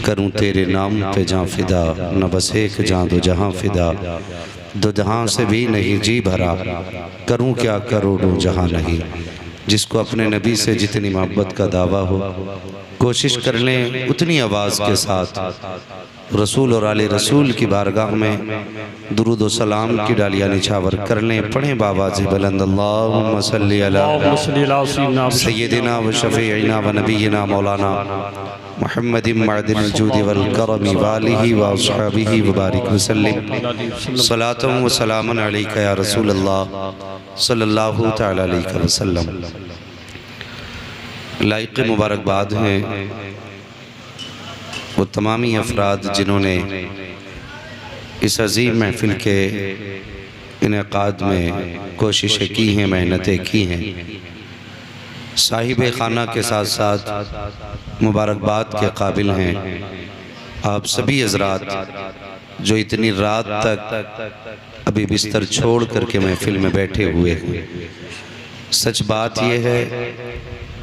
करूं तेरे नाम पे जां फिदा, न बस एक जां दो जहां फिदा, दो जहां से भी नहीं जी भरा, करूं क्या करोड़ों जहां नहीं। जिसको अपने नबी से जितनी मोहब्बत का दावा हो, कोशिश कर लें उतनी आवाज़ के साथ रसूल और आले रसूल की बारगाह में दुरूद व सलाम की डालियाँ निछावर कर लें। पढ़ें बाबाज़ बुलंद अल्लाहुम्मा सल्ली अला सय्यदिना व शफ़ीइना व नबीना मौलाना मुहम्मदिन मअदिल जूदि वल करमी व आलिहि व अस्हाबिहि व बारिक वसल्लिम सलातन व सलामन अलैका या रसूल अल्लाह सल्लल्लाहु तआला अलैहि वसल्लम। लाइक़ मुबारकबाद हैं वो तमामी अफराद जिन्होंने इस अजीम महफिल के इनेकाद में कोशिशें की हैं, मेहनतें की हैं। साहिब खाना के साथ साथ मुबारकबाद के काबिल हैं आप सभी हज़रात जो इतनी रात तक अभी बिस्तर छोड़ करके महफिल में बैठे हुए हैं। सच बात यह है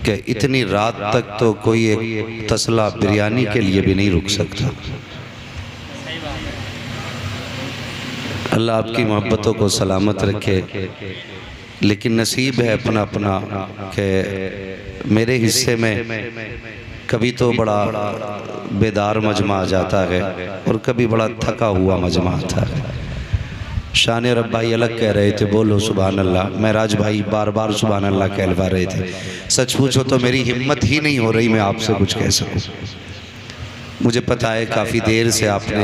कि इतनी रात तक तो कोई एक तसला बिरयानी के लिए भी नहीं रुक सकता। अल्लाह आपकी मोहब्बतों को सलामत रखे, लेकिन नसीब है अपना अपना कि मेरे हिस्से में कभी तो बड़ा बेदार मजमा आ जाता है और कभी बड़ा थका हुआ मजमा आता है। शान रब भाई अलग कह रहे थे, बोलो सुभान अल्लाह। महराज भाई बार बार सुभान अल्लाह कहलवा रहे थे। सच पूछो तो मेरी हिम्मत ही नहीं हो रही मैं आपसे कुछ कह सकूं। मुझे पता है काफ़ी देर से आपने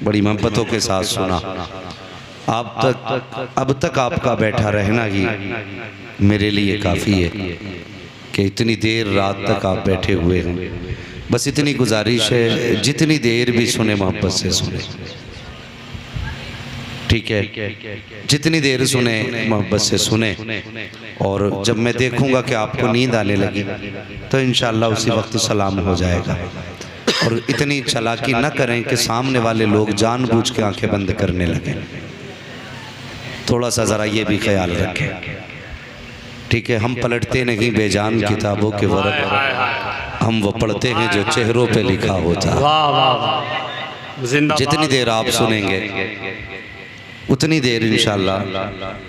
बड़ी मोहब्बतों के साथ सुना। अब तक आपका बैठा रहना ही मेरे लिए काफ़ी है कि इतनी देर रात तक आप बैठे हुए हैं। बस इतनी गुजारिश है, जितनी देर भी सुने मोहब्बत से सुने, ठीक है? जितनी देर सुने मोहब्बत से सुने। और जब मैं देखूंगा कि आपको नींद आने लगी तो इंशाअल्लाह उसी वक्त सलाम हो जाएगा। और इतनी चालाकी न करें कि सामने वाले लोग जानबूझ के आंखें बंद करने लगें। थोड़ा सा ज़रा ये भी ख्याल रखें, ठीक है? हम पलटते नहीं बेजान किताबों के वर्क, हम वो पढ़ते हैं जो चेहरों पे लिखा होता है। जितनी देर आप सुनेंगे उतनी देर इंशाअल्लाह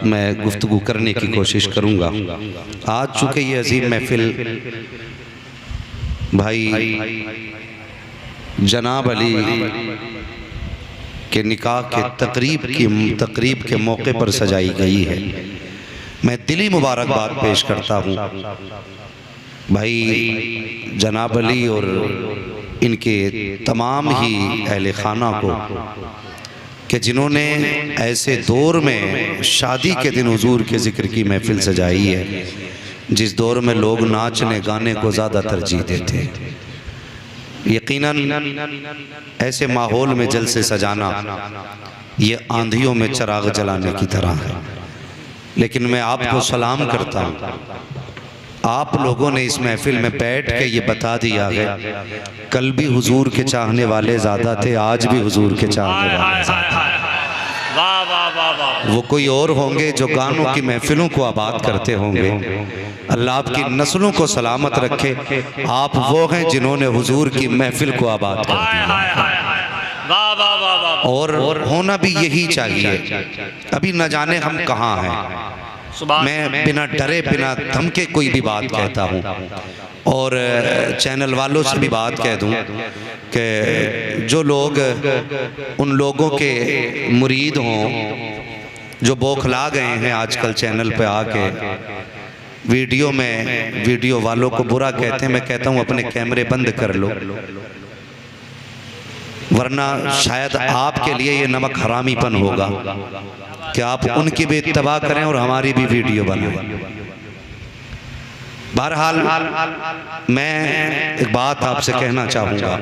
मैं गुफ्तगू करने की कोशिश करूँगा। आज चूँकि ये अजीम महफिल भाई जनाब अली के निकाह के तकरीब के मौके पर सजाई गई है, मैं दिली मुबारकबाद पेश करता हूँ भाई जनाब अली और इनके तमाम ही अहले खाना को कि जिन्होंने ऐसे दौर में शादी के दिन हुजूर के ज़िक्र की महफिल सजाई है जिस दौर में लोग नाचने गाने को ज़्यादा तरजीह देते हैं। यकीनन ऐसे माहौल में जलसे सजाना ये आंधियों में चिराग जलाने की तरह है। लेकिन मैं आपको सलाम करता हूँ, आप लोगों ने इस महफिल में बैठ के ये बता दिया है कल भी हुजूर के चाहने वाले ज़्यादा थे, आज भी हुजूर के चाहने वाले ज़्यादा। वो कोई और होंगे जो गानों की महफिलों को आबाद करते होंगे। अल्लाह आपकी नस्लों को सलामत रखे। आप वो हैं जिन्होंने हुजूर की महफिल को आबाद कर दिया और होना भी यही चाहिए। अभी न जाने हम कहाँ हैं। मैं बिना डरे बिना धमके कोई भी बात कहता हूँ और चैनल वालों से भी बात कह दूँ कि जो लोग उन लोगों के मुरीद हों जो बौखला गए हैं आजकल चैनल पे आके वीडियो वालों को बुरा कहते हैं, मैं कहता हूँ अपने कैमरे बंद कर लो, वरना शायद आपके लिए ये नमक हरामीपन होगा कि आप उनकी भी इत्तबा करें और हमारी भी वीडियो बनाएं। बहरहाल मैं एक बात आपसे कहना चाहूँगा,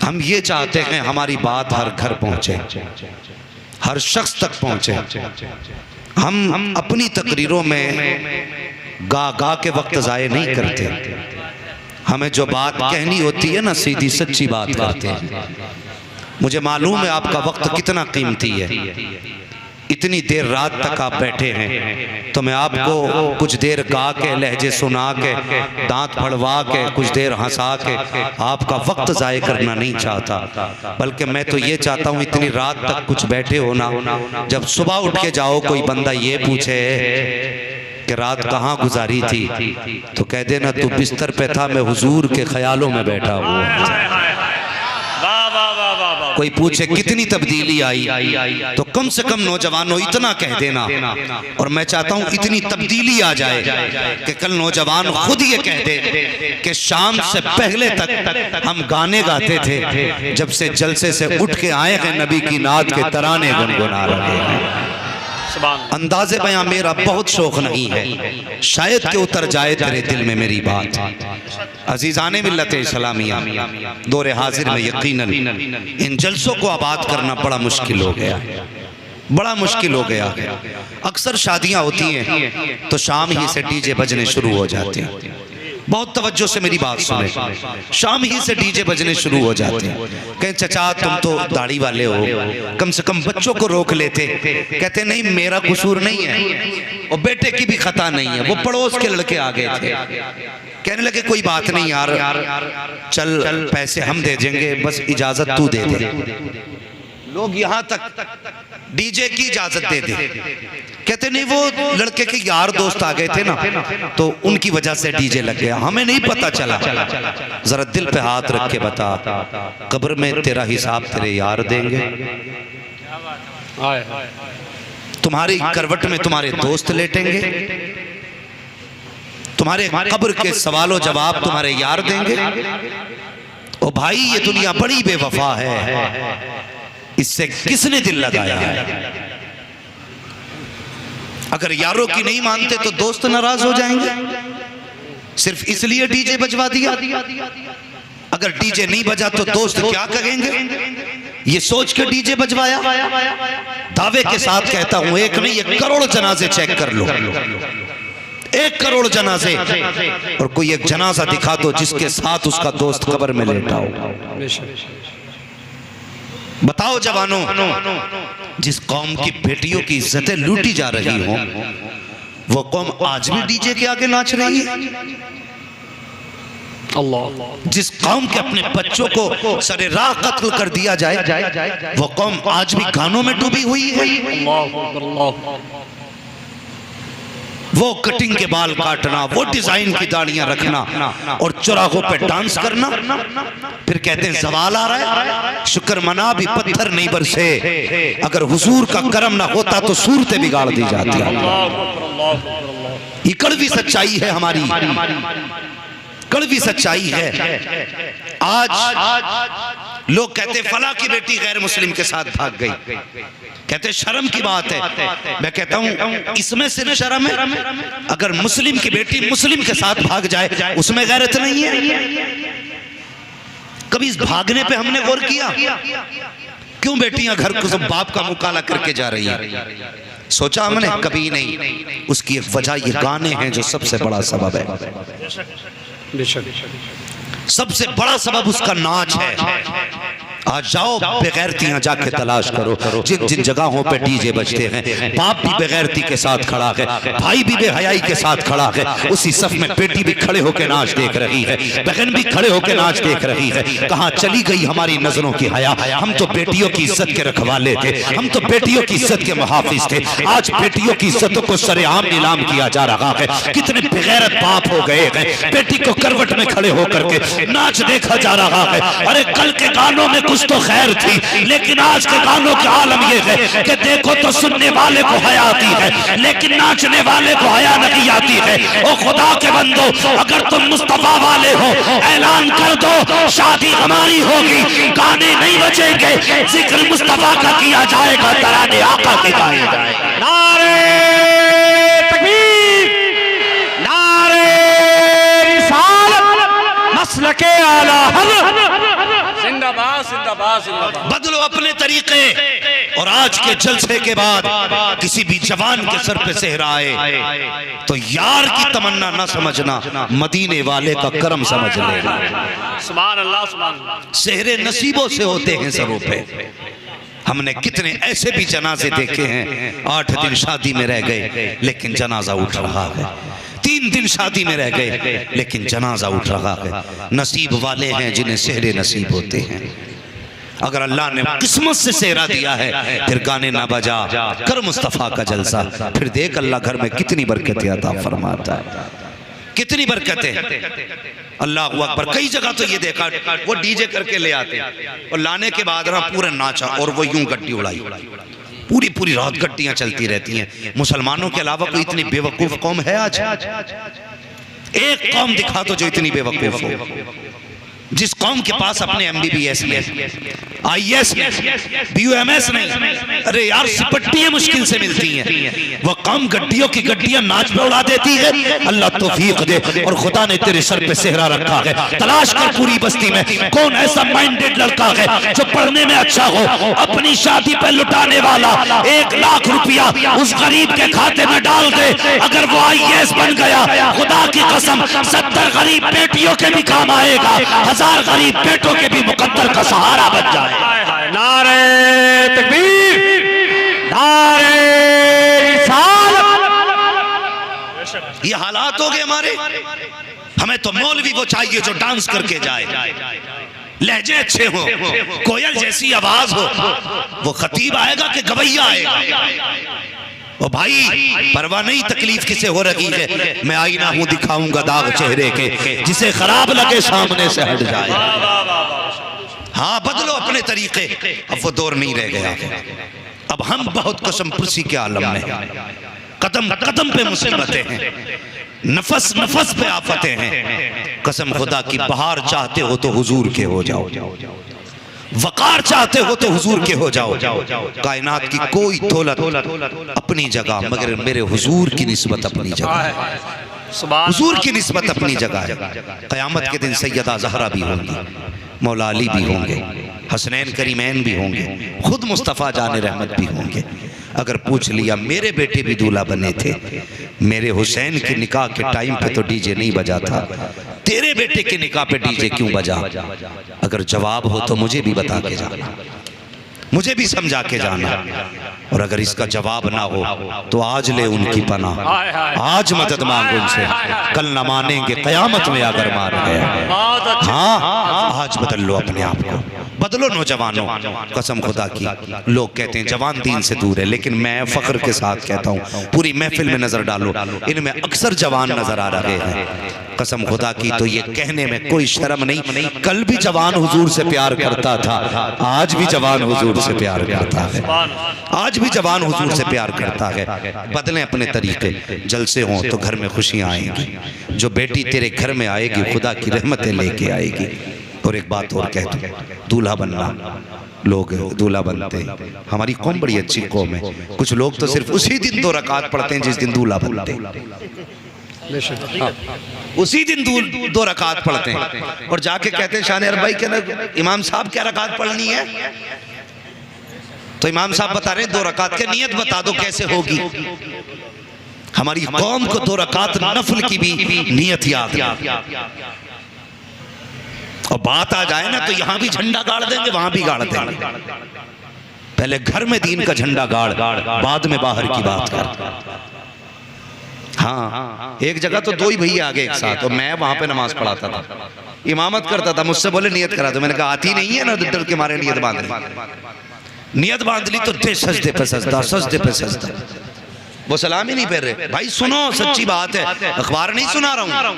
हम ये चाहते हैं हमारी बात हर घर पहुँचे, हर शख्स तक पहुँचे। हम अपनी तकरीरों में गा के वक्त ज़ाय नहीं करते। हमें जो बात कहनी होती है ना सीधी सच्ची बात करते हैं। मुझे मालूम है आपका वक्त कितना कीमती है, इतनी देर रात तक आप बैठे हैं तो मैं आपको कुछ देर गा के, लहजे सुना के, दांत फड़वा के, कुछ देर हंसा के आपका वक्त ज़ाय करना नहीं चाहता, बल्कि मैं तो ये चाहता हूँ इतनी रात तक कुछ बैठे हो ना, जब सुबह उठ के जाओ कोई बंदा ये पूछे कि रात कहाँ गुजारी थी तो कह देना तू बिस्तर पे था, मैं हुजूर के ख्यालों में बैठा हुआ। कोई पूछे कितनी तब्दीली आई तो कम से कम नौजवानों इतना कह देना, और मैं चाहता हूं इतनी तब्दीली आ जाए कि कल नौजवान खुद ये कह दे कि शाम से पहले तक हम गाने गाते थे, जब से जलसे से उठ के आए हैं नबी की नात के तराने गुनगुना रहे हैं। अंदाज़े बयां मेरा बहुत शौक नहीं है, शायद कि उतर जाए तेरे दिल में मेरी बात। अजीज़ाने मिल्लत इस्लामिया, दौरे हाजिर में यकीनन इन जलसों को आबाद करना बड़ा मुश्किल हो गया, बड़ा मुश्किल हो गया। अक्सर शादियां होती हैं तो शाम ही से डीजे बजने शुरू हो जाते हैं। बहुत तवज्जो से मेरी बात सुने, शाम ही से डीजे बजने शुरू हो जाते हैं। कहें चचा तुम तो दाढ़ी वाले हो, कम से कम बच्चों को रोक लेते। कहते नहीं मेरा कसूर नहीं है और बेटे की भी खता नहीं है, वो पड़ोस के लड़के आ गए थे। कहने लगे कोई बात नहीं यार, चल पैसे हम दे देंगे, बस इजाजत तू दे दे। लोग यहाँ तक डीजे की इजाजत दे दे, कहते नहीं वो लड़के के यार दोस्त आ गए थे ना तो उनकी वजह से डीजे लग गया, हमें नहीं पता चला। जरा दिल पे हाथ रख के बता, कब्र में तेरा हिसाब तेरे यार देंगे? तुम्हारी करवट में तुम्हारे दोस्त लेटेंगे? तुम्हारे कब्र के सवालों जवाब तुम्हारे यार देंगे? ओ भाई ये दुनिया बड़ी बेवफा है, इससे किसने दिल लगाया है? अगर यारों की नहीं मानते तो दोस्त नाराज हो जाएंगे, सिर्फ इसलिए डीजे बजवा दिया। अगर डीजे नहीं बजा तो दोस्त क्या कहेंगे, ये सोच के डीजे बजवाया। दावे के साथ कहता हूं, एक नहीं 1 करोड़ जनाजे चेक कर लो, 1 करोड़ जनाजे, और कोई एक जनाजा दिखा दो जिसके साथ उसका दोस्त कब्र में लेटा हो। बताओ जवानों, जिस कौम की बेटियों की इज्जतें लूटी जा रही हों, वो कौम आज भी डीजे के आगे नाच रही है? अल्लाह। जिस कौम के अपने बच्चों को सरे राह कत्ल कर दिया जाए, वो कौम आज भी गानों में डूबी हुई है। वो कटिंग के बाल काटना, वो डिजाइन की दाढ़ियां रखना और चौराहों पे डांस करना, फिर कहते हैं जवाल आ रहा है, शुक्र मना भी पत्थर नहीं बरसे। अगर हुजूर का करम ना होता तो सूरतें बिगाड़ दी जाती। ये कड़वी सच्चाई है हमारी, कड़वी सच्चाई है। आज लोग कहते फला की बेटी गैर मुस्लिम के साथ भाग गई, कहते शर्म की बात है। मैं कहता हूं इसमें सिर्फ शर्म है, अगर मुस्लिम की बेटी मुस्लिम के साथ भाग जाए उसमें गैरत नहीं है। कभी इस भागने पे हमने गौर किया? क्यों बेटियां घर को सब बाप का मुकाला करके जा रही है? सोचा हमने? कभी नहीं। उसकी एक वजह ये गाने हैं जो सबसे बड़ा सबब है। सबसे बड़ा सबब उसका नाच है। आज जाओ बेगैरतियां जाके तलाश करो, जिन जिन जगहों पे डीजे बजते हैं, बाप भी बेगैरती के साथ खड़ा है, भाई भी बेहयाई के साथ खड़ा है, उसी सफ में बेटी भी खड़े होकर नाच देख रही है, बहन भी खड़े होकर नाच देख रही है। कहाँ चली गई हमारी नजरों की हया? हम तो बेटियों की इज्जत के रखवाले थे, हम तो बेटियों की इज्जत के मुहाफिज थे। आज बेटियों की इज्जतों को सरेआम नीलाम किया जा रहा है। कितने बेगैरत बाप हो गए हैं, बेटी को करवट में खड़े होकर के नाच देखा जा रहा है। अरे कल के गानों में कुछ तो खैर थी, लेकिन आज के गानों का आलम यह है कि देखो तो सुनने वाले को हया आती है, लेकिन नाचने वाले को हया नहीं आती है। ओ खुदा के बंदो, अगर तुम मुस्तफा वाले हो, ऐलान कर दो शादी हमारी होगी, गाने नहीं बजेंगे, जिक्र मुस्तफा का किया जाएगा, तराने आका के गाए जाएंगे। नारे तकबीर, नारे रिसालत, मसलके आला हज़रत, जिंदाबाद जिंदाबाद जिंदाबाद। बदलो अपने तरीके, और आज के जलसे के बाद किसी भी जवान के सर पे सेहरा आए तो यार की तमन्ना ना समझना, मदीने वाले का करम समझ लेना। सुभान अल्लाह, सुभान अल्लाह। सेहरे नसीबों से होते हैं सरों पे। हमने कितने ऐसे भी जनाजे देखे हैं 8 दिन शादी में रह गए लेकिन जनाजा उठ रहा है, 3 दिन शादी में रह गए लेकिन जनाजा उठ रहा है। नसीब वाले हैं जिन्हें सेहरे नसीब होते हैं। अगर अल्लाह ने किस्मत से सेहरा दिया है फिर गाने ना बजा कर मुस्तफ़ा का जलसा, फिर देख अल्लाह घर में कितनी बरकतें अता फरमाता है, कितनी बरकतें। अल्लाह अकबर। कई जगह तो ये देखा वो डीजे करके ले आते और लाने के बाद ना पूरा नाचा और वो यूं गड्डी उड़ाई, पूरी पूरी रात गड्डियां चलती रहती हैं। मुसलमानों के अलावा कोई इतनी बेवकूफ कौम है आज? एक कौम दिखा दो जो इतनी बेवकूफ हो, जिस कौम के पास अपने MBBS IAS BUMS नहीं। अरे यार सिपट्टियां मुश्किल से मिलती हैं, वो कौम गड्डियों की गड्डियां नाच में उड़ा देती है। अल्लाह तौफीक दे, और खुदा ने तेरे सर पे सेहरा रखा है। तलाश कर पूरी बस्ती में कौन ऐसा माइंडेड लड़का है जो पढ़ने में अच्छा हो, अपनी शादी पे लुटाने वाला 1 लाख रुपया उस गरीब के खाते में डाल दे। अगर वो IAS बन गया, खुदा की कसम 70 गरीब बेटियों के भी काम आएगा, 1000 गरीब बेटों के भी मुकद्दर का सहारा बन जाए। नारे तकबीर, नारे रिसालत। ये हालात हो गए हमारे। हमें तो मौलवी वो चाहिए जो डांस करके जाए, लहजे अच्छे हो, कोयल जैसी आवाज हो। वो खतीब आएगा कि गवैया आएगा? ओ भाई परवाह नहीं तकलीफ किसे हो रही है, मैं आईना हूं दिखाऊंगा दाग चेहरे के, जिसे खराब लगे सामने से हट जाए। हाँ बदलो अपने तरीके, अब वो दौर नहीं रह गया। अब हम बहुत कसम पुरसी के आलम में, कदम कदम पे मुसीबतें हैं, नफस नफस पे आफतें हैं। कसम खुदा की बहार चाहते हो तो हुजूर के हो जाओ, वकार चाहते हो तो हुजूर के हो जाओ। कायनात की कोई दौलत अपनी जगह, मगर मेरे हुजूर की निस्बत अपनी जगह, हुजूर की निस्बत अपनी जगह है। क़यामत के दिन सैयदा ज़हरा भी होंगी, मौला अली भी होंगे, हसनैन करीमैन भी होंगे, खुद मुस्तफ़ा जान रहमत भी होंगे। अगर पूछ लिया मेरे बेटे भी दूल्हा बने थे, मेरे हुसैन के निकाह के टाइम पे तो डीजे नहीं बजा था, तेरे बेटे के निकाह पे डीजे क्यों बजा? अगर जवाब हो तो मुझे भी बता के जाना, मुझे भी समझा के जाना। और अगर इसका जवाब ना हो तो आज ले उनकी पनाह, आज मदद मांग उनसे, कल न मानेंगे क़यामत में अगर मान गया। हाँ आज बदल लो अपने आप को, बदलो नौजवानों। कसम खुदा की लोग कहते हैं जवान दीन से दूर है, लेकिन मैं फख्र के साथ कहता हूँ पूरी महफिल में नजर डालो, इनमें अक्सर जवान नजर आ रहे हैं। कसम खुदा की तो ये कहने में कोई शर्म नहीं, कल भी जवान हुजूर से प्यार करता था, आज भी जवान हुजूर से प्यार करता है, आज भी जवान हुजूर से प्यार करता है। बदलें अपने तरीके, जलसे हों तो घर में खुशियाँ आएंगी। जो बेटी तेरे घर में आएगी खुदा की रहमतें लेके आएगी। और एक बात और कह दूं, दूल्हा बनना, लोग दूल्हा बनते हैं, हमारी कौम बड़ी अच्छी कौम है। कुछ लोग तो सिर्फ उसी दिन 2 रकात पढ़ते हैं जिस दिन दूल्हा बनते हैं, उसी दिन 2 रकात पढ़ते हैं और जाके कहते हैं शान भाई कहना इमाम साहब क्या रकात पढ़नी है? तो इमाम साहब बता रहे 2 रकात की नियत बता दो कैसे होगी। हमारी कौम को 2 रकात नफल की भी नियत याद है। और बात आ जाए ना तो यहां भी झंडा गाड़ देंगे, वहां भी गाड़ देंगे। पहले घर में दीन का झंडा गाड़, बाद में बाहर की बात कर। हाँ एक जगह तो 2 ही भैया आ गए एक साथ, और मैं वहां पे नमाज पढ़ाता था, इमामत करता था। मुझसे बोले नियत करा दो, मैंने कहा आती नहीं है ना, डर के मारे नियत बांध ली। नियत बांध ली तो दे सजदे पे सजदा, सजदे पे सजदा। वो सलाम ही नहीं फेर रहे। भाई सुनो सच्ची बात है, अखबार नहीं सुना रहा हूं।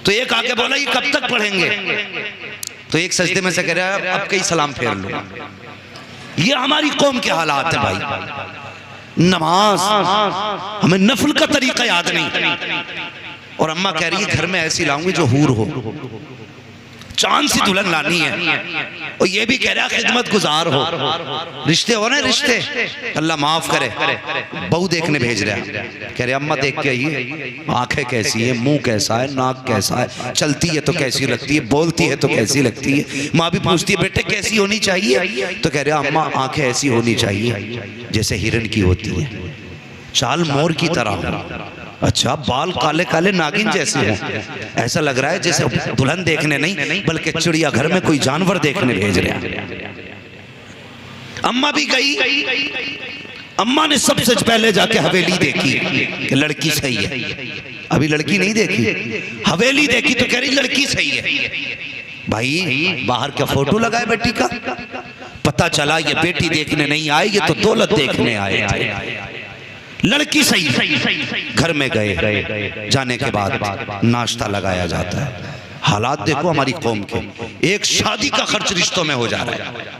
तो एक आके बोला ये कब तक पढ़ेंगे? तो एक सजदे में से कह रहा है अब कई सलाम फेर लो। ये हमारी कौम के हालात है भाई। नमाज हमें नफल का तरीका याद नहीं, और अम्मा कह रही है घर में ऐसी लाऊंगी जो हूर हो, चांद सी दुल्हन लानी है। और ये भी कह रहा है खिदमत गुजार हो, रिश्ते हो रहे रिश्ते, अल्लाह माफ करे। बहू देखने भेज रहा है, कह रहे अम्मा देख के आइए, आंखें कैसी है, मुंह कैसा है, नाक कैसा है, चलती है तो कैसी लगती है, बोलती है तो कैसी लगती है। माँ भी पूछती है बेटे कैसी होनी चाहिए? तो कह रहे अम्मा आंखें ऐसी होनी चाहिए जैसे हिरन की होती है, चाल मोर की तरह हो, अच्छा बाल काले काले नागिन जैसे हो। ऐसा लग रहा है जैसे दुल्हन देखने नहीं बल्कि चिड़िया घर में कोई जानवर देखने भेज रहे हैं। अम्मा भी गई, अम्मा ने सबसे पहले जाके हवेली देखी कि लड़की सही है। अभी लड़की नहीं देखी, हवेली देखी तो कह रही लड़की सही है। भाई बाहर क्या फोटो लगाए बेटी का? पता चला ये बेटी देखने नहीं आए, ये तो दौलत देखने आए थे। लड़की सही, घर में गए, जाने के बाद नाश्ता लगाया जाता है। हालात देखो हमारी कौम के, एक शादी का खर्च रिश्तों में हो जा रहा है।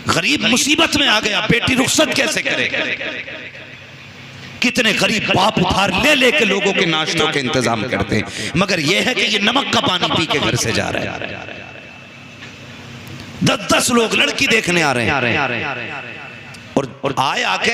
गरीब मुसीबत में आ गया, बेटी रुखसत कैसे करे? कितने गरीब बाप उधार ले लेके लोगों के नाश्तों के इंतजाम करते हैं, मगर यह है कि ये नमक का पानी पी के घर से जा रहे हैं। 10-10 लोग लड़की देखने आ रहे हैं और आए आके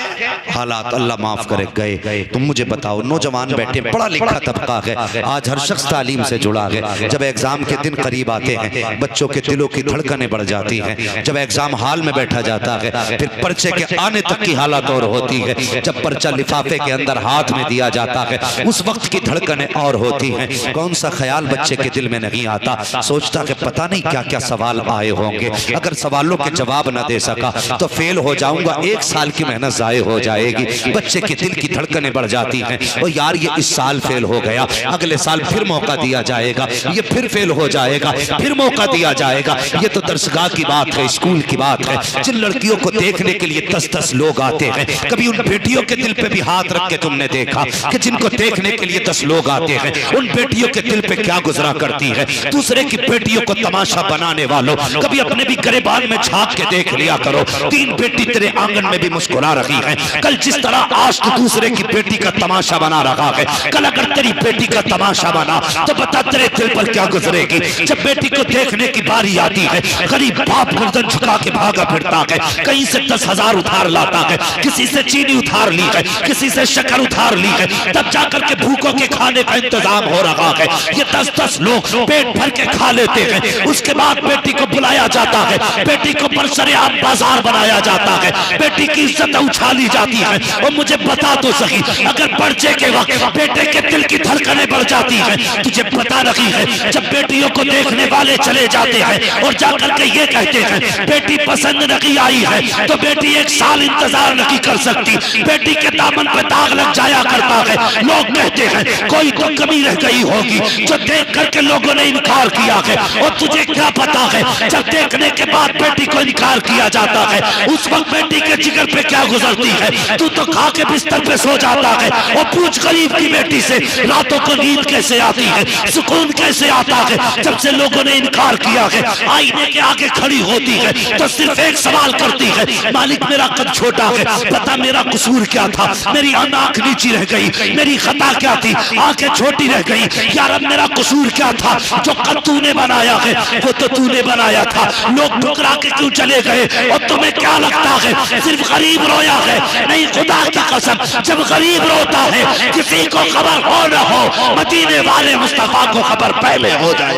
हालात अल्लाह माफ करे गए। तुम मुझे बताओ, नौजवान बैठे, पढ़ा लिखा तबका है, आज हर शख्स तालीम से जुड़ा है। जब एग्जाम के दिन करीब आते हैं बच्चों के दिलों की धड़कनें बढ़ जाती हैं। जब एग्जाम हॉल में बैठा जाता है फिर पर्चे के आने तक की हालत और होती है। जब पर्चा लिफाफे के अंदर हाथ में दिया जाता है उस वक्त की धड़कनें और होती हैं। कौन सा ख्याल बच्चे के दिल में नहीं आता, सोचता कि पता नहीं क्या क्या सवाल आए होंगे, अगर सवालों के जवाब न दे सका तो फेल हो जाऊंगा, 1 साल की मेहनत जाए हो जाएगी। बच्चे के दिल की धड़कनें बढ़ जाती हैं, और यार ये इस साल फेल हो गया, अगले साल फिर मौका दिया जाएगा, ये फिर फेल हो जाएगा, फिर मौका दिया जाएगा। ये तो दरसगाह की बात है, स्कूल की बात है। जिन लड़कियों को देखने के लिए 10-10 लोग आते हैं, कभी उन बेटियों के दिल पे भी हाथ रख के तुमने देखा कि जिनको देखने के लिए 10 लोग आते हैं, उन बेटियों के दिल पे क्या गुजरा करती है? दूसरे की बेटियों को तमाशा बनाने वालों, कभी अपने भी गरेबान में झांक के देख लिया करो। 3 बेटी तेरे आंगन में भी मुस्कुरा रही है, कल जिस तरह आज तो दूसरे की बेटी का तमाशा बना रहा है, कल अगर तेरी बेटी का तमाशा बना तो बता तेरे दिल पर क्या गुजरेगी? जब बेटी को देखने की बारी आती है, गरीब बाप गर्दन झुका के भागा फिरता है, कहीं से 10,000 उधार लाता है, किसी से चीनी उधार ली है, किसी से शक्कर उधार ली है, तब जाकर के भूखों के खाने का इंतजाम हो रहा है। ये 10-10 लोग पेट भर के खा लेते हैं, उसके बाद बेटी को बुलाया जाता है, बेटी को बरसरे-आम बाजार बनाया जाता है, बेटी की इज्जत उछाली जाती है। और मुझे बता तो सही, अगर पर्चे के वक्त बेटे के दिल की धड़कनें बढ़ जाती है, तुझे पता नहीं है जब बेटियों को देखने वाले चले जाते हैं और जाकर के ये कहते हैं बेटी पसंद नहीं आई है, तो बेटी 1 साल इंतजार नहीं कर सकती, बेटी के दामन पे दाग लग जाया करता है। लोग कहते हैं कोई तो कमी रह गई होगी जो देख करके लोगों ने इनकार किया है, और तुझे क्या पता है जब देखने के बाद बेटी को इनकार किया जाता है उस वक्त बेटी के जिगर पे क्या गुजरती है? तू तो खा के बिस्तर पे सो जाता है, और पूछ गरीब की बेटी से रातों को नींद कैसे आती है, सुकून कैसे आता है? जब से लोगों ने इनकार किया है, आईने के आगे खड़ी होती है तो सिर्फ एक सवाल करती है, मालिक मेरा कद छोटा है, पता मेरा कसूर क्या था, मेरी आंख नीची रह गई, मेरी खता क्या थी, आंखें छोटी रह गई, यार अब मेरा कसूर क्या था? जो कद तूने बनाया है वो तो तूने बनाया था, लोग ठुकरा के क्यों चले गए? और तुम्हें क्या लगता है सिर्फ गरीब रोया है? नहीं, खुदा की कसम, जब गरीब रोता है किसी को खबर हो न हो, मदीने वाले मुस्तफा को खबर पहले हो जाए।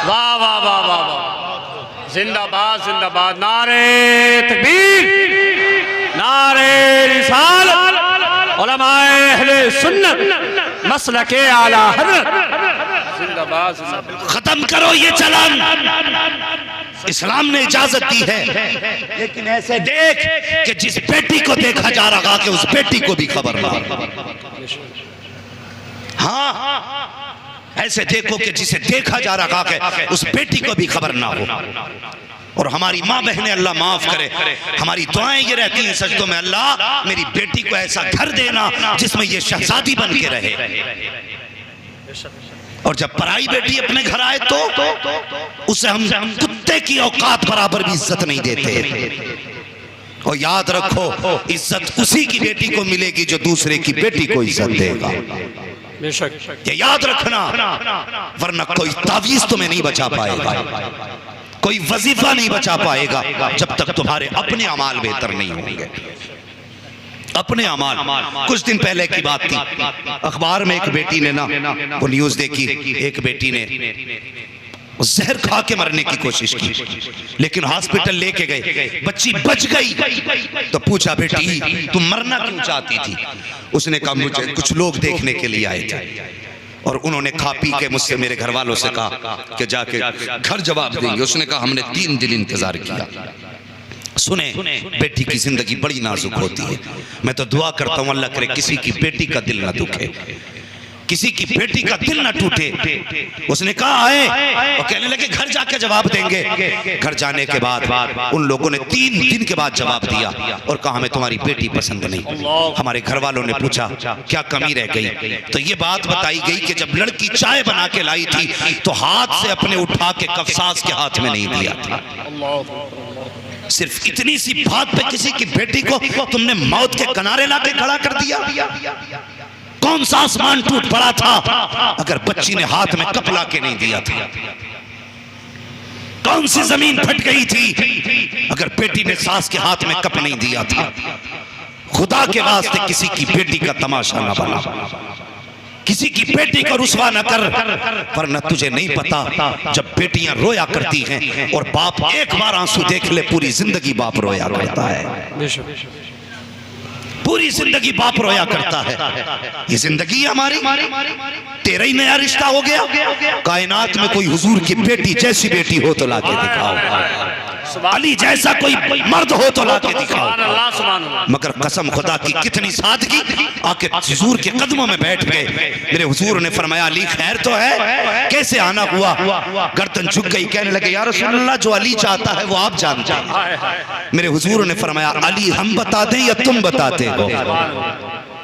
वाह वाह वाह वाह वाह, जिंदाबाद जिंदाबाद, नारे तकबीर, नारे रिसालत, उलमाए अहले सुन्नत, मसलके आला हज़रत, जिंदाबाद जिंदाबाद। खत्म करो ये चलन, इस्लाम ने इजाजत दी है, लेकिन ऐसे देख कि जिस बेटी को देखा जा रहा कि उस बेटी को भी खबर ना हो। हाँ, ऐसे देखो कि जिसे देखा जा रहा है उस बेटी को भी खबर ना हो। और हमारी माँ बहनें, अल्लाह माफ करे, हमारी दुआएं ये रहती हैं सजदों में, अल्लाह मेरी बेटी को ऐसा घर देना जिसमें ये शहजादी बन के रहे। और जब पराई बेटी अपने घर आए तो उसे हम कुत्ते की औकात बराबर भी इज्जत नहीं देते। और याद रखो, इज्जत उसी की बेटी को मिलेगी जो दूसरे की बेटी को इज्जत देगा। ये याद रखना, वरना कोई तावीज तुम्हें नहीं बचा पाएगा, कोई वजीफा नहीं बचा पाएगा जब तक तुम्हारे अपने अमाल बेहतर नहीं होंगे। अपने अमाल, कुछ दिन पहले की बात थी, अखबार में एक बेटी ने ना वो न्यूज़ देखी, एक बेटी ने जहर खा के मरने की कोशिश की, लेकिन हॉस्पिटल लेके गए, बच्ची बच गई। तो पूछा बेटी तुम मरना क्यों चाहती थी? उसने कहा मुझे कुछ लोग देखने के लिए आए थे और उन्होंने खा पी के मुझसे, मेरे घर वालों से कहा कि जाके घर जवाब देंगे। उसने कहा हमने 3 दिन इंतजार किया, सुने, बेटी की जिंदगी बड़ी नाजुक होती है। मैं तो दुआ करता हूँ अल्लाह करे किसी की बेटी का दिल ना दुखे, किसी की बेटी का दिल ना टूटे। उसने कहा आए और कहने लगे घर जाके जवाब देंगे। घर जाने के बाद उन लोगों ने 3 दिन के बाद जवाब दिया और कहा हमें तुम्हारी बेटी पसंद नहीं। हमारे घर वालों ने पूछा क्या कमी रह गई, तो ये बात बताई गई कि जब लड़की चाय बना के लाई थी तो हाथ से अपने उठा के कफसास के हाथ में नहीं दिया था। सिर्फ इतनी सी बात पे किसी की बेटी को तुमने मौत के किनारे लाके खड़ा कर दिया। कौन सा आसमान टूट पड़ा था अगर बच्ची ने हाथ में कप ला के नहीं दिया था? कौन सी जमीन फट गई थी अगर बेटी ने सास के हाथ में कप नहीं दिया था? खुदा के वास्ते किसी की बेटी का तमाशा ना बना, किसी की बेटी को रुसवा न कर, वरना तुझे नहीं पता जब बेटियां रोया करती हैं और बाप एक बार आंसू देख ले पूरी जिंदगी बाप रोया करता है, पूरी जिंदगी बाप रोया करता है। ये जिंदगी हमारी, तेरा ही नया रिश्ता हो गया। कायनात में कोई हुजूर की बेटी जैसी बेटी हो तो लाके दिखाओ, अली जैसा कोई मर्द हो तो लाके दिखाओ। मगर कसम खुदा की कितनी सादगी, आके हुजूर के कदमों में बैठ गए। मेरे हुजूर ने फरमाया अली खैर तो है, कैसे आना हुआ? गर्दन झुक गई, कहने लगे या रसूल अल्लाह जो अली चाहता है वो आप जानते हैं। मेरे हुजूर ने फरमाया अली हम बता दें या तुम बताते हो?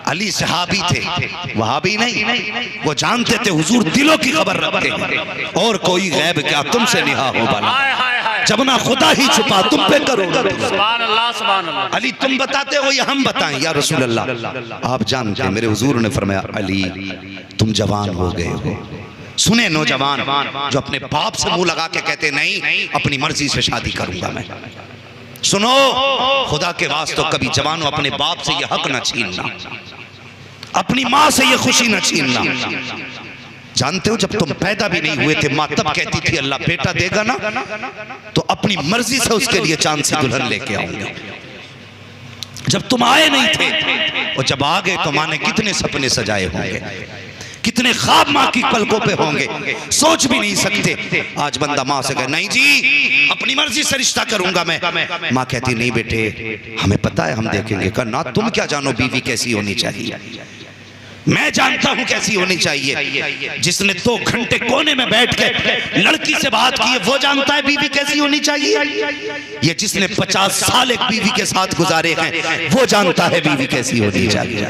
अली सहाबी थे, वहाबी नहीं। वो जानते थे हुजूर दिलों की खबर रखते हैं और कोई गैब क्या तुमसे निहा हो बना, जब ना खुदा ही छुपा तुम पे करोगे। अली तुम बताते हो या हम बताएं? या रसूल अल्लाह आप जानते हैं। मेरे हुजूर ने फरमाया अली तुम जवान हो गए हो। सुने नौजवान जो अपने बाप से मुंह लगा के कहते नहीं अपनी मर्जी से शादी करूंगा मैं, सुनो खुदा के वास्ते कभी जवानों अपने बाप से ये हक न छीनना, अपनी माँ से ये खुशी न छीनना। जानते हो जब तुम पैदा भी नहीं हुए थे माँ तब कहती थी अल्लाह बेटा देगा ना तो अपनी मर्जी से उसके लिए चांद से दुल्हन लेके आऊंगा। जब तुम आए नहीं थे और जब आ गए तो माँ ने कितने सपने सजाए होंगे, कितने ख्वाब माँ की पलकों पे होंगे, सोच भी नहीं सकते। आज बंदा माँ से कहे नहीं जी अपनी मर्जी से रिश्ता करूंगा मैं, माँ कहती नहीं बेटे हमें पता है हम देखेंगे। कहा ना तुम क्या जानो बीवी कैसी होनी चाहिए, मैं जानता हूं कैसी होनी चाहिए। जिसने 2 घंटे कोने में बैठ के लड़की से बात की है वो जानता है बीवी कैसी होनी चाहिए। ये जिसने 50 साल एक बीवी के साथ गुजारे हैं वो जानता है बीवी कैसी होनी चाहिए।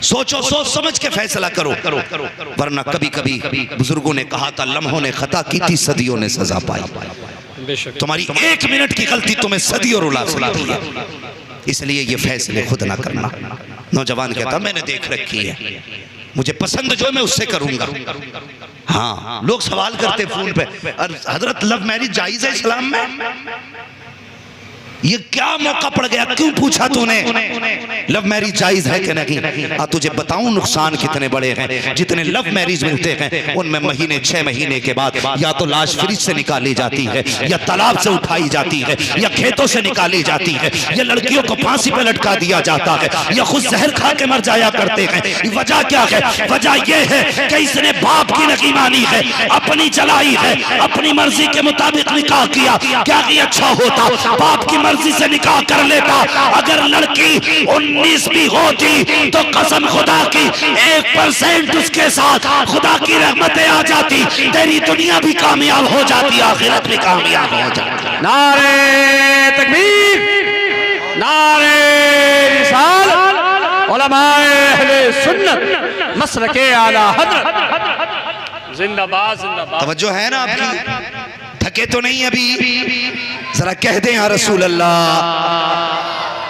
सोचो, सोच समझ के फैसला करो, वरना कभी कभी बुजुर्गों ने कहा था लम्हों ने खता की थी सदियों ने सजा पाई। तुम्हारी 1 मिनट की गलती तुम्हें सदियों रुला सकती है, इसलिए ये फैसले खुद ना करना। नौजवान कहता मैंने देख रखी है, मुझे पसंद जो मैं उससे करूंगा। हाँ लोग सवाल करते फोन पे हजरत लव मैरिज जायज है इस्लाम में? ये क्या मौका पड़ गया, क्यों पूछा तूने? लव मैरिज जायज है कि नहीं? तुझे बताऊं नुकसान कितने बड़े हैं। जितने लव मैरिज मिलते हैं उनमें महीने 6 महीने के बाद या तो लाश फ्रिज से निकाली जाती है या तालाब से उठाई जाती है या खेतों से निकाली जाती है या लड़कियों को फांसी पे लटका दिया जाता है या खुद जहर खा के मर जाया करते हैं। वजह क्या है? वजह यह है कि इसने बाप की नहीं मानी है, अपनी चलाई है, अपनी मर्जी के मुताबिक निकाह किया। क्या अच्छा होता बाप की मर्जी से निकाह कर लेता। अगर लड़की 19 भी होती तो कसम खुदा की 1% उसके साथ खुदा की रहमतें आ जाती, तेरी दुनिया भी कामयाब हो जाती, आखिरत भी कामयाब हो जाती। नारे तकबीर, नारे रिसालत, उलमाए अहले सुन्नत मसलके आला हज़रत जिंदाबाद जिंदाबाद। तवज्जो है ना आपकी? थके तो नहीं अभी? जरा कह दें या रसूल अल्लाह,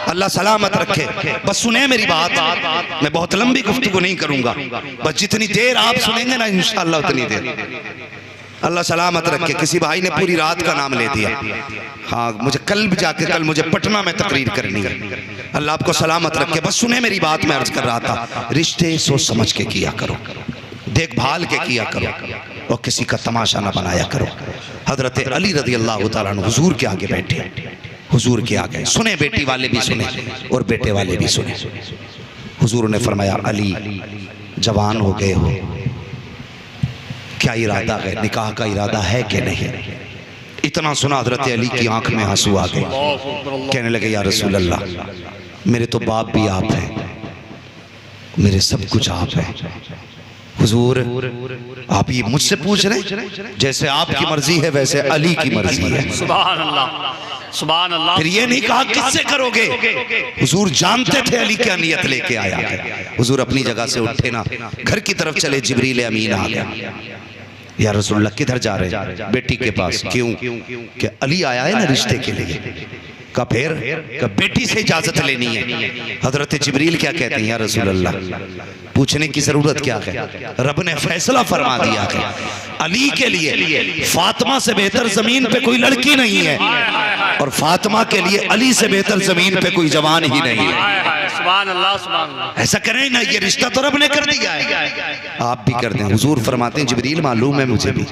अल्लाह सलामत रखे। बस सुने मेरी बात, मैं बहुत लंबी गुफ्तगू नहीं करूंगा, बस जितनी देर आप सुनेंगे ना इंशाअल्लाह उतनी देर। अल्लाह सलामत रखे। किसी भाई ने पूरी रात का नाम ले दिया। हाँ मुझे कल भी जाके कल मुझे पटना में तकरीर करनी है। अल्लाह आपको सलामत रखे। बस सुने मेरी बात, मैं अर्ज कर रहा था रिश्ते सोच समझ के किया करो, देखभाल के किया करो और किसी का तमाशा ना बनाया करो। हजरत अली रज़ी अल्लाह तआला अन्हु हुजूर के आगे बैठे, हुजूर के आगे सुने, बेटी वाले भी सुने और बेटे वाले भी सुने। हुजूर ने फरमाया अली जवान हो गए हो, क्या इरादा है, निकाह का इरादा है कि नहीं? इतना सुना हजरत अली की आंख में आंसू आ गए। कहने लगे या रसूल अल्लाह, मेरे तो बाप भी आप हैं, मेरे सब कुछ आप हैं। हुजूर आप ये मुझसे पूछ रहे हैं, जैसे आपकी मर्जी है वैसे अली की मर्जी है। सुभान अल्लाह, सुभान अल्लाह। फिर ये नहीं कहा किससे करोगे, हुजूर जानते थे अली क्या नियत लेके आया है। हुजूर अपनी जगह से उठे ना, घर की तरफ चले, जिब्रील अमीन आ गया। या रसूलुल्लाह किधर जा रहे हैं? बेटी के पास। क्यों? कि अली आया है ना रिश्ते के लिए। का फिर का बेटी से इजाजत लेनी है। हजरत जिब्रील क्या कहते हैं? या रसूलुल्लाह पूछने की जरूरत क्या है, रब ने फैसला फरमा दिया है अली के लिए फातिमा से बेहतर जमीन पे कोई लड़की नहीं है, और फातिमा के लिए अली से बेहतर जमीन पे कोई जवान ही नहीं है। सुभान अल्लाह, सुभान अल्लाह। ऐसा करें ना, ये रिश्ता तो रब ने कर दिया है, आप भी कर दें। हुजूर फरमाते हैं जिब्रील मालूम है मुझे भी।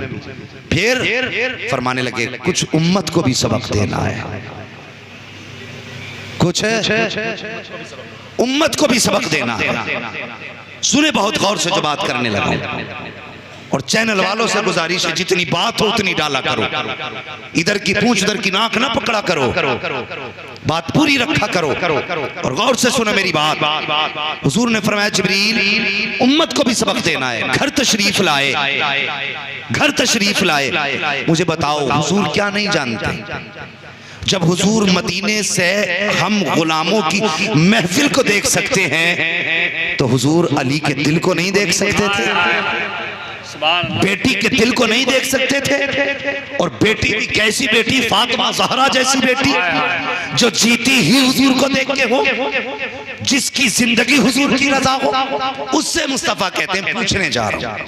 फिर फरमाने लगे कुछ उम्मत को भी सबक देना है, कुछ उम्मत को भी सबक देना है। सुने बहुत गौर से जो बात करने लगा, और चैनल वालों से गुजारिश है जितनी बात हो उतनी डाला करो, इधर की पूंछ उधर की नाक ना पकड़ा करो, बात पूरी रखा करो, और गौर से सुनो मेरी बात। हुजूर ने फरमाया जिब्रील उम्मत को भी सबक देना है। घर तशरीफ लाए, घर तशरीफ लाए। मुझे बताओ हुजूर क्या नहीं जानते? जब हुजूर मदीने से हम गुलामों की महफिल को देख सकते हैं, तो हुजूर अली के दिल को नहीं देख सकते थे, बेटी के दिल को नहीं देख सकते थे। और बेटी भी कैसी बेटी? फातिमा ज़हरा जैसी बेटी, जो जीती ही हुजूर को देख के हो, जिसकी जिंदगी हुजूर की रजा हो, उससे मुस्तफा कहते हैं पूछने जा रहा हूं,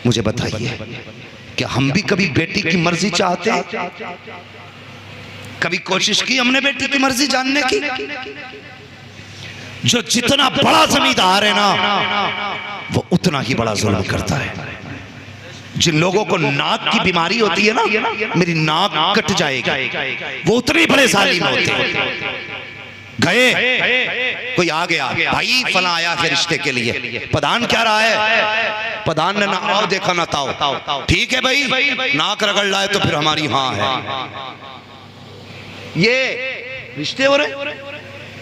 मुझे बताइए क्या हम भी कभी बेटी की मर्जी चाहते हैं? कभी कोशिश की हमने बेटी की मर्जी जानने की? जो जितना बड़ा जमींदार है ना, वो उतना ही बड़ा जुल्म करता है। जिन लोगों को नाक की बीमारी होती है ना, मेरी नाक कट जाएगी, वो उतने बड़े जालिम होते हैं। गए, कोई आ गया, भाई फला आया है रिश्ते के लिए, प्रधान क्या रहा है? प्रधान ने ना आओ देखा ना ताओ। ठीक है भाई, नाक रगड़ लाए तो फिर हमारी हाँ है। ये रिश्ते हो रहे,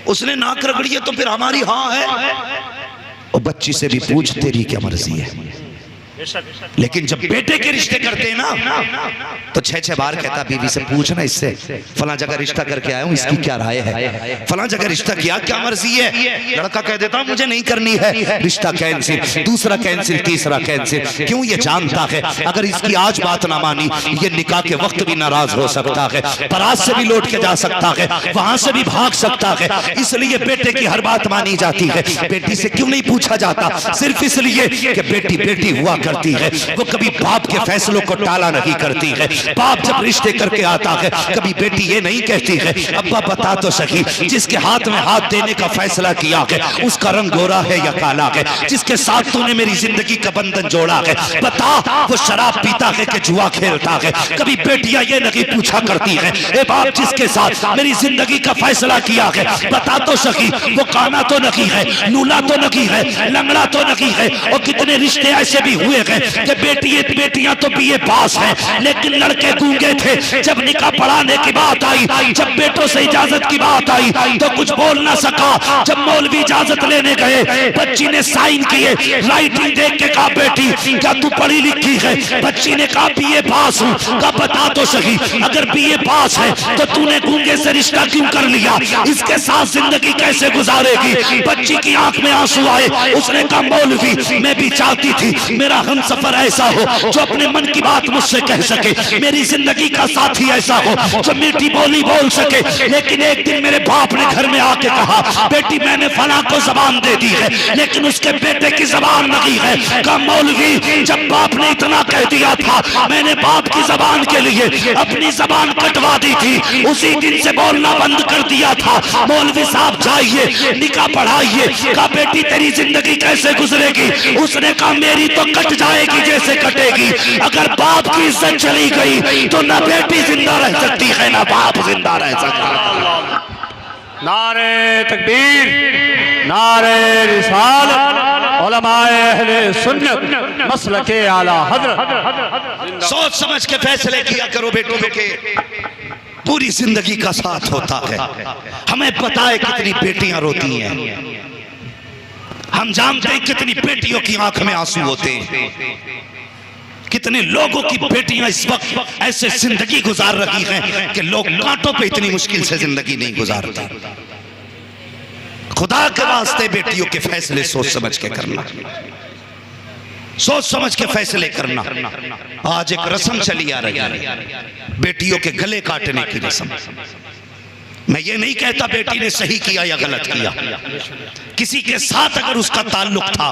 उसने नाक रगड़ी है तो फिर हमारी हाँ है। और बच्ची से भी पूछ तेरी क्या मर्जी है। लेकिन जब बेटे के रिश्ते करते हैं ना, तो 6-6 बार कहता बीवी से पूछना इससे फला जगह रिश्ता करके आया हूँ, इसकी क्या राय है, फला जगह रिश्ता किया क्या मर्जी है। लड़का कह देता मुझे नहीं करनी है, रिश्ता कैंसिल, दूसरा कैंसिल, तीसरा कैंसिल। क्यों? ये जानता है अगर इसकी आज बात ना मानी, ये निकाह के वक्त भी नाराज हो सकता है, बारात से भी लौट के जा सकता है, वहां से भी भाग सकता है। इसलिए बेटे की हर बात मानी जाती है। बेटी से क्यों नहीं पूछा जाता? सिर्फ इसलिए कि बेटी बेटी हुआ करती है, वो कभी बाप के फैसलों को टाला नहीं करती है। बाप जब रिश्ते करके आता है, कभी बेटी ये नहीं कहती है अब्बा बता तो सही, जिसके हाथ में हाथ देने का फैसला किया है उसका रंग गोरा है या काला है, जिसके साथ तूने मेरी जिंदगी का बंधन जोड़ा है बता वो शराब पीता है कि जुआ खेलता है। कभी बेटियां ये नहीं पूछा करती है ए बाप जिसके साथ मेरी जिंदगी का फैसला किया है बता तो सही वो काना तो नहीं है, नूला तो नहीं है, लंगड़ा तो नहीं है। और कितने रिश्ते ऐसे भी हुए हैं कि बेटियां तो बीए पास हैं लेकिन लड़के गूंगे थे। जब निकाह पढ़ाने की बात आई, जब बेटों से इजाजत की बात आई तो कुछ बोल ना सका। जब मौलवी इजाजत लेने गए, बच्ची ने साइन किए, राइटिंग देख के कहा बेटी क्या तू पढ़ी लिखी है? बच्ची ने कहा बीए पास हूँ। कहा बता तो सही अगर बीए पास है तो तूने गूंगे से रिश्ता क्यों कर लिया? इसके साथ जिंदगी कैसे गुजारेगी? बच्ची की आंख में आंसू आए, उसने कहा मौलवी मैं भी चाहती थी मेरा हम सफर ऐसा हो जो अपने मन की बात मुझसे कह सके, मेरी जिंदगी का साथी ऐसा हो जो मीठी बोली बोल सके। लेकिन एक दिन मेरे बाप ने घर में आके कहा बेटी मैंने फला को जबान दे दी है लेकिन उसके बेटे की जबान नहीं है। कहा मौलवी जब बाप ने इतना कह दिया था मैंने बाप की जबान के लिए अपनी जबान कटवा दी थी, उसी दिन से बोलना बंद कर दिया था। मौलवी साहब जाइए निकाह पढ़ाइए। कहा बेटी तेरी जिंदगी कैसे गुजरेगी? उसने कहा मेरी तो कट जाएगी जैसे कटेगी। अगर बाप की इज्जत चली गई तो ना बेटी जिंदा रह सकती है ना बाप जिंदा रह सकता है। नारे तकबीर, नारे रिसालत, उलमाए अहले सुन्नत मसलके आला हजरत। सोच समझ के फैसले किया करो बेटियों के, पूरी जिंदगी का साथ होता है। हमें पता है कितनी बेटियां रोती हैं, हम जानते हैं कितनी बेटियों की आंख में आंसू होते हैं, कितने लोगों की बेटियां इस वक्त ऐसे जिंदगी गुजार रही हैं कि लोग कांटों पे इतनी मुश्किल से जिंदगी नहीं गुजारते। खुदा के वास्ते बेटियों के फैसले सोच समझ के करना, सोच समझ के फैसले करना। आज एक रस्म चली आ रही है, बेटियों के गले काटने की रस्म। मैं ये नहीं कहता बेटी ने सही किया या गलत किया, किसी के साथ अगर उसका ताल्लुक था,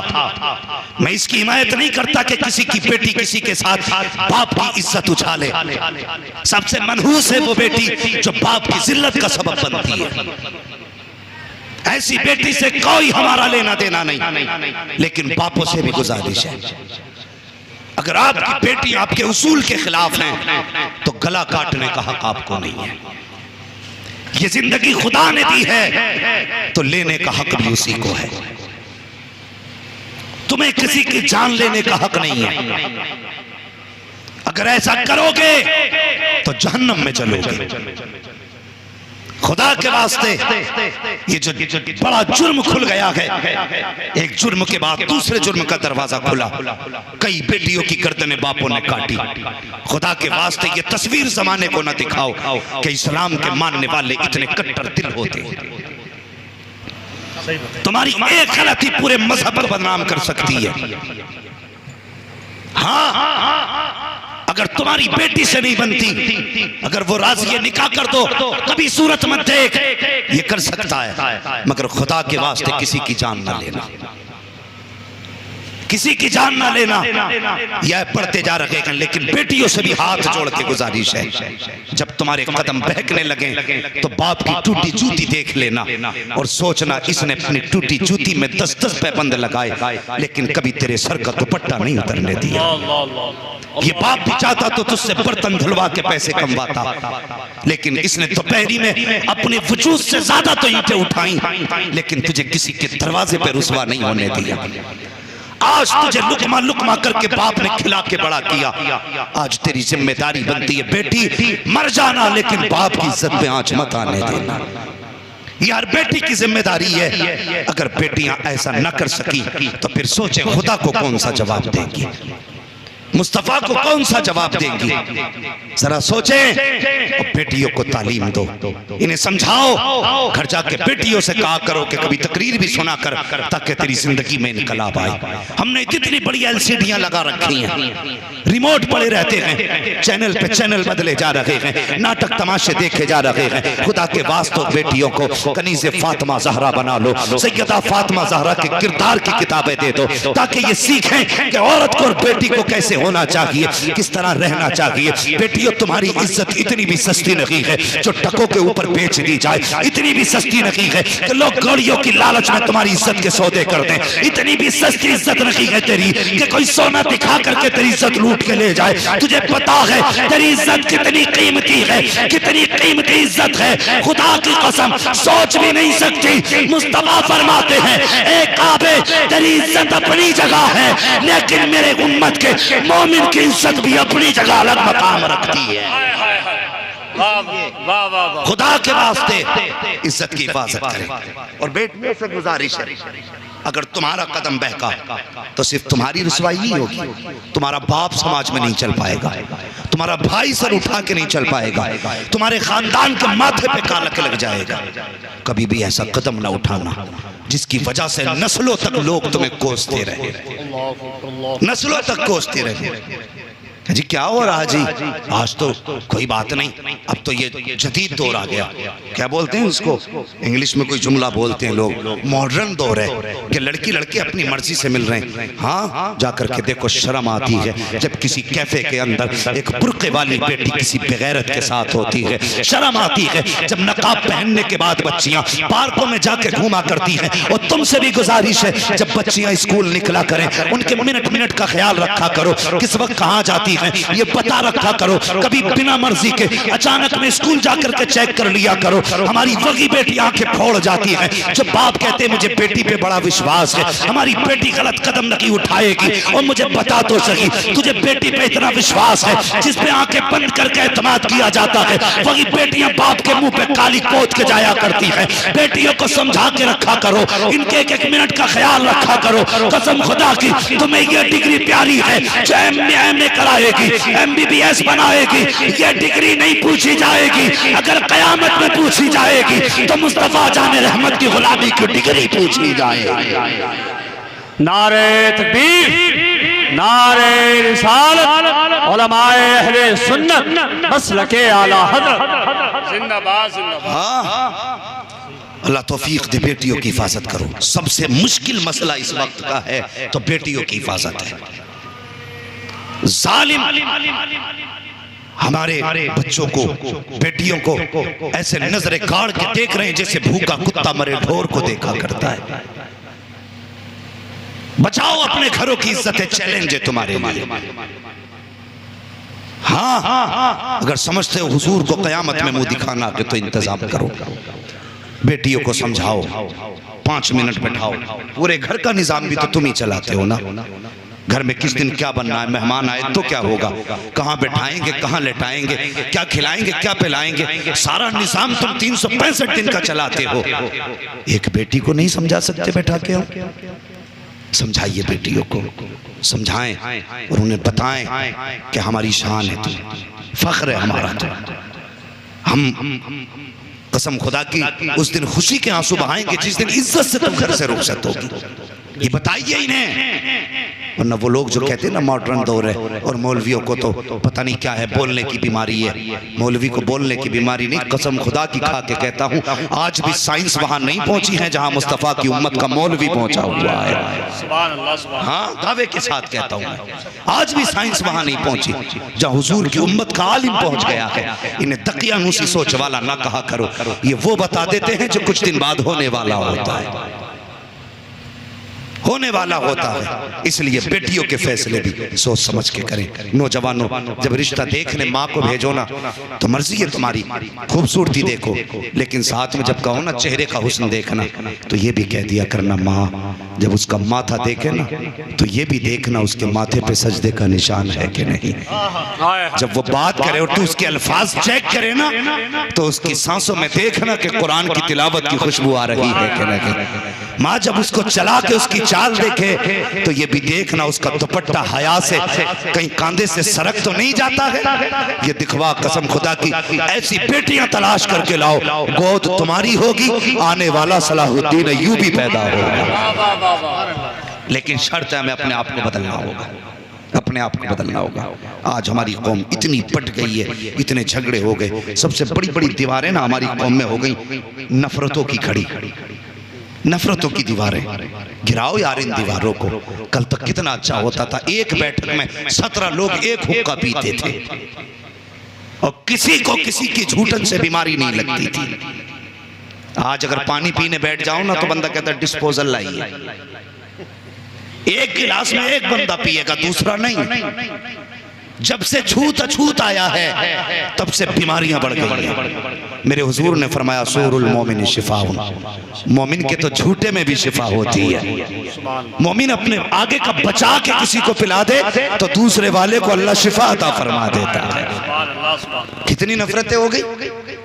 मैं इसकी हिमायत नहीं करता कि किसी की बेटी किसी के साथ बाप की इज्जत उछाले। सबसे मनहूस है वो बेटी जो बाप की जिल्लत का सबब बनती है। ऐसी बेटी से कोई हमारा लेना देना नहीं, लेकिन बापों से भी गुजारिश है, अगर आपकी बेटी आपके उसूल के खिलाफ है तो गला काटने का हक आपको नहीं है। ये जिंदगी खुदा ने दी है तो लेने का हक भी उसी को है। तुम्हें किसी की जान लेने का हक नहीं है। अगर ऐसा करोगे तो जहन्नम में चलोगे। खुदा के वास्ते ये जो बड़ा जुर्म खुल गया है, एक जुर्म के बाद दूसरे जुर्म का दरवाजा खुला, कई बेटियों की गर्दनें बापों ने काटी। खुदा के वास्ते ये तस्वीर जमाने को न दिखाओ कि इस्लाम के मानने वाले इतने कट्टर दिल होते। तुम्हारी एक गलती पूरे मजहब को बदनाम कर सकती है। हाँ, अगर तुम्हारी बेटी से नहीं बनती, अगर वो राजी है निकाह कर दो, कभी सूरत मत देख, ये कर सकता है, मगर खुदा के वास्ते किसी की जान ना लेना, किसी की जान ना लेना। यह पढ़ते जा रहे हैं, लेकिन बेटियों से भी हाथ जोड़ के गुजारिश है, जब तुम्हारे कदम बहकने लगे तो बाप की टूटी जूती देख लेना और सोचना इसने अपनी टूटी जूती में 10-10 पैबंद लगाए, लेकिन कभी तेरे सर का दुपट्टा नहीं उतरने दिया। ये बाप भी चाहता तो तुझसे बर्तन धुलवा के पैसे कमवाता, लेकिन इसने दोपहरी में अपने वजूद से ज्यादा तो ईंटें उठाई, लेकिन तुझे किसी के दरवाजे पे रुसवा नहीं होने दिया। आज तुझे लुकमा लुकमा करके बाप ने खिला के बड़ा किया, आज तेरी जिम्मेदारी बनती है बेटी मर जाना, लेकिन बाप की इज्जत पे आंच मत आने देना। यार बेटी की जिम्मेदारी है। अगर बेटियां ऐसा न कर सकी तो फिर सोचे खुदा को कौन सा जवाब देंगी, मुस्तफा को कौन सा जवाब देंगी। जरा सोचें और बेटियों को तालीम दो, इन्हें समझाओ। घर जाके बेटियों से कहा करो कि कभी तकरीर भी सुना कर, ताकि तेरी जिंदगी में इनकलाब आए। हमने इतनी बड़ी एलसीडियां लगा रखी हैं, रिमोट पड़े रहते हैं, चैनल पे चैनल बदले जा रहे हैं, नाटक तमाशे देखे जा रहे हैं। खुदा के वास्ते बेटियों को कनीज़े फातिमा ज़हरा बना लो, सैयदा फातिमा ज़हरा के किरदार की किताबें दे दो, ताकि ये सीखें कि औरत को और बेटी को कैसे होना चाहिए, किस तरह रहना चाहिए। बेटियों तुम्हारी इज्जत इतनी भी सस्ती नहीं है जो टकों के ऊपर बेच दी जाए, इतनी भी सस्ती नहीं है कि लोग गाड़ियों की लालच में तुम्हारी इज्जत के सौदे कर दें, इतनी भी सस्ती इज्जत नहीं है तेरी कि कोई सोना दिखा करके तेरी इज्जत लूट के ले जाए। तुझे पता है तेरी इज्जत कितनी कीमती है, कितनी कीमती इज्जत है, खुदा की कसम सोच भी नहीं सकती। मुस्तफा फरमाते हैं एक काबे तेरी इज्जत अपनी जगह है, लेकिन मेरे उम्मत के मोमिन की इज्जत भी अपनी जगह अलग मकाम रखती है। खुदा के वास्ते इज्जत की हिफाजत करें। और बेटियों से गुजारिश है, अगर तुम्हारा कदम बहका तो सिर्फ तुम्हारी रुसवाई नहीं होगी, तुम्हारा बाप समाज में नहीं चल पाएगा, तुम्हारा भाई सर उठा के नहीं चल पाएगा, तुम्हारे खानदान के माथे पे कालक लग जाएगा। कभी भी ऐसा कदम ना उठाना जिसकी वजह से नस्लों तक लोग तुम्हें कोसते रहे, नस्लों तक कोसते रहे। जी क्या हो रहा जी, आज तो कोई बात नहीं, अब तो ये जदीद दौर आ गया, क्या बोलते हैं उसको, इंग्लिश में कोई जुमला बोलते हैं लोग, मॉडर्न दौर है कि लड़की लड़के अपनी मर्जी से मिल रहे हैं। हाँ जाकर के देखो शर्म आती है जब किसी कैफे के अंदर एक बुर्के वाली बेटी किसी बेगैरत के साथ होती है, शर्म आती है जब नकाब पहनने के बाद बच्चियां पार्कों में जाके घूमा करती हैं। और तुमसे भी गुजारिश है जब बच्चियां स्कूल निकला करें उनके मिनट मिनट का ख्याल रखा करो, किस वक्त कहाँ जाती करती हैं ये बता रखा करो। कभी बिना मर्जी के अचानक में स्कूल जाकर के चेक कर लिया करो। हमारी वही बेटी आंखें फोड़ जाती है जब बाप कहते मुझे बेटी पे बड़ा विश्वास है, हमारी बेटी गलत कदम नहीं उठाएगी। और मुझे बता तो सही, तुझे बेटी पे इतना विश्वास है जिस पे आंखें बंद करके एतमाद किया जाता है, वही बेटियां बाप के मुंह पे काली पोत के जाया करती हैं। बेटियों को समझा के रखा करो, इनके एक एक मिनट का ख्याल रखा करो। कसम खुदा की तुम्हें ये डिग्री प्यारी है जो MA कराएगी, MBBS बनाएगी। ये डिग्री नहीं पूछी जाएगी, अगर कयामत में पूछी जाएगी तो मुस्तफा जाने रहमत की गुलामी की डिग्री पूछी जाएगी। नारे तकबीर, नारे रिसालत, उलमाए अहले सुन्नत मसलके आला हज़रत जिंदाबाद जिंदाबाद। अल्लाह तौफीक दे, बेटियों की हिफाजत करो। सबसे मुश्किल मसला इस वक्त का है तो बेटियों की हिफाजत है। जालिम हमारे बच्चों को, बेटियों को ऐसे नजरे गाड़ के देख रहे हैं जैसे भूखा कुत्ता मरे ढोर को देखा करता है। बचाओ अपने घरों की इज्जत है, चैलेंज है तुम्हारे लिए। हाँ, अगर समझते हो हुजूर को कयामत में मुंह दिखाना के तो इंतजाम करो। बेटियों को समझाओ, 5 मिनट बैठाओ। पूरे घर का निजाम भी तो तुम ही चलाते हो ना। घर में किस दिन क्या बनना है, मेहमान आए तो क्या होगा, कहाँ बैठाएंगे, कहाँ लेटाएंगे, क्या खिलाएंगे, क्या पिलाएंगे, सारा निजाम तुम 365 दिन का चलाते हो। एक बेटी को नहीं समझा सकते बैठा के? समझाइए बेटियों को, समझाएं और उन्हें बताएं कि हमारी शान है, तुम फख्र है हमारा। तो हम कसम खुदा की उस दिन खुशी के आंसू बहाएंगे जिस दिन इज्जत से तुम घर से रुखसत होगी। ये बताइए इन्हें। वरना वो लोग जो कहते हैं ना मॉडर्न दौर है और मौलवियों को तो पता नहीं क्या है, बोलने की बीमारी है। मौलवी को बोलने की बीमारी नहीं, कसम खुदा की खा के कहता हूँ आज भी साइंस वहां नहीं पहुंची है जहां मुस्तफा की उम्मत का मौलवी पहुंचा हुआ है। हाँ, दावे के साथ कहता हूँ आज भी साइंस वहां नहीं पहुंची जहां हुजूर की उम्मत का आलिम पहुंच गया है। इन्हें दकियानूसी सोच वाला ना कहा करो, ये वो बता देते हैं जो कुछ दिन बाद होने वाला होता है, होने वाला होता है। इसलिए बेटियों के फैसले भी सोच समझ के करें। नौजवानों, जब रिश्ता देखने माँ को भेजो ना तो मर्जी है तुम्हारी, खूबसूरती देखो, लेकिन साथ में जब कहो ना चेहरे का हुस्न देखना तो ये भी कह दिया करना माँ, जब उसका माथा देखे ना तो ये भी देखना उसके माथे पे सजदे का निशान है कि नहीं। जब वो बात करे और तू उसके अल्फाज चेक करे ना तो उसकी सांसों में देखना कि कुरान की तिलावत की खुशबू आ रही है कि नहीं। माँ जब उसको चला के उसकी चाल देखे तो ये भी देखना उसका दुपट्टा हया से कहीं कांधे से सरक तो नहीं जाता है। ये दिखवा कसम खुदा की ऐसी बेटियां तलाश करके लाओ, गोद तुम्हारी होगी, आने वाला सलाहुद्दीन अय्यूबी पैदा होगा। लेकिन शर्त है हमें अपने आप को बदलना होगा, अपने आप को बदलना होगा। आज हमारी कौम इतनी पट गई है, इतने झगड़े हो गए, सबसे बड़ी बड़ी दीवारें ना हमारी कौम में हो गई नफरतों की खड़ी, नफरतों की दीवारें। गिराओ यार इन दीवारों को। कल तक कितना अच्छा होता था, एक बैठक में 17 लोग एक हुक्का पीते थे और किसी को किसी की झूठन से बीमारी नहीं लगती थी। आज अगर पानी पीने बैठ जाओ ना तो बंदा कहता है डिस्पोजल लाइए। एक गिलास में एक बंदा पिएगा, दूसरा नहीं। जब से छूत अछूत आया है तब से बीमारियां बढ़ गई हैं। मेरे हुजूर ने फरमाया सूरुल मोमिन शिफाउन, मोमिन के तो झूठे में भी शिफा होती है। मोमिन अपने आगे का बचा के किसी को पिला दे तो दूसरे वाले को अल्लाह शिफा अता फरमा देता है। कितनी नफरतें हो गई।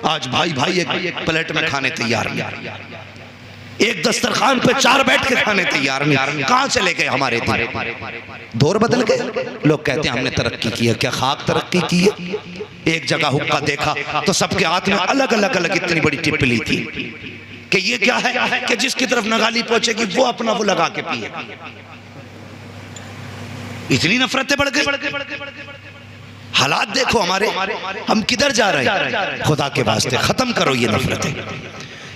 आज भाई भाई एक प्लेट में खाने तैयार नहीं, एक दस्तरखान पे 4 बैठ के खाने तैयार नहीं। कहां चले गए हमारे दिन, दौर बदल गए। लोग कहते हैं हमने तरक्की की है, क्या खाक तरक्की की है। एक जगह हुक्का देखा तो सबके हाथ में अलग अलग अलग इतनी बड़ी टिप्पली थी कि ये क्या है कि जिसकी तरफ नगाली पहुंचेगी वो अपना वो लगा के पिए। इतनी नफरतें बढ़ गई। हालात देखो हमारे, हम किधर जा रहे हैं। खुदा के वास्ते खत्म करो ये नफरतें,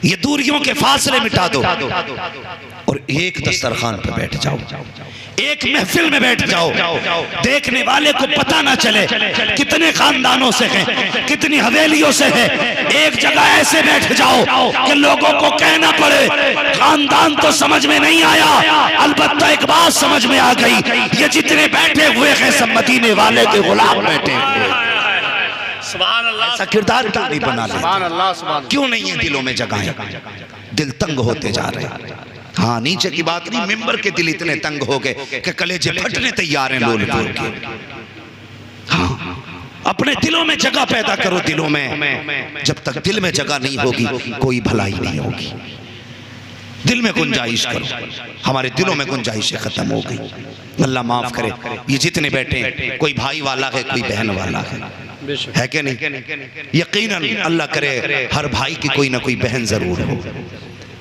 ये दूरियों के फासले मिटा दो और एक दस्तरखान पर बैठ जाओ। एक महफिल में बैठ जाओ, देखने वाले को पता ना चले कितने खानदानों से है, कितनी हवेलियों से है। एक जगह ऐसे बैठ जाओ कि लोगों को कहना पड़े खानदान तो समझ में नहीं आया, अलबत्ता एक बात समझ में आ गई, ये जितने बैठे हुए हैं सब मदीने वाले के गुलाम बैठे हुए। सुभान अल्लाह। ऐसा किरदार क्यों नहीं बना सुभान लेते? अल्लाह, सुभान अल्लाह। क्यों नहीं है दिलों में जगहें? दिल तंग होते जा रहे हैं। हाँ, नीचे की बात नहीं, मिंबर के दिल इतने तंग हो गए कि कलेजे फटने तैयार हैं लोल बोल के। हाँ, अपने दिलों में जगह पैदा करो। दिलों में जब तक दिल में जगह नहीं होगी कोई भलाई नहीं होगी। दिल में गुंजाइश करो। हमारे दिलों में गुंजाइशें खत्म हो गई। अल्लाह माफ करे, ये जितने बैठे कोई भाई वाला है, कोई बहन वाला है कि नहीं? यकीनन अल्लाह करे हर भाई की कोई ना कोई बहन जरूर हो।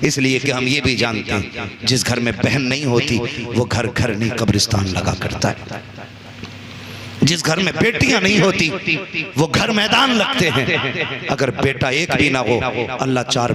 इसलिए कि हम ये भी जानते हैं जिस घर में बहन नहीं होती वो घर घर नहीं कब्रिस्तान लगा करता है। जिस घर में बेटियां नहीं होती वो घर मैदान लगते हैं। अगर बेटा एक भी ना हो, अल्लाह चार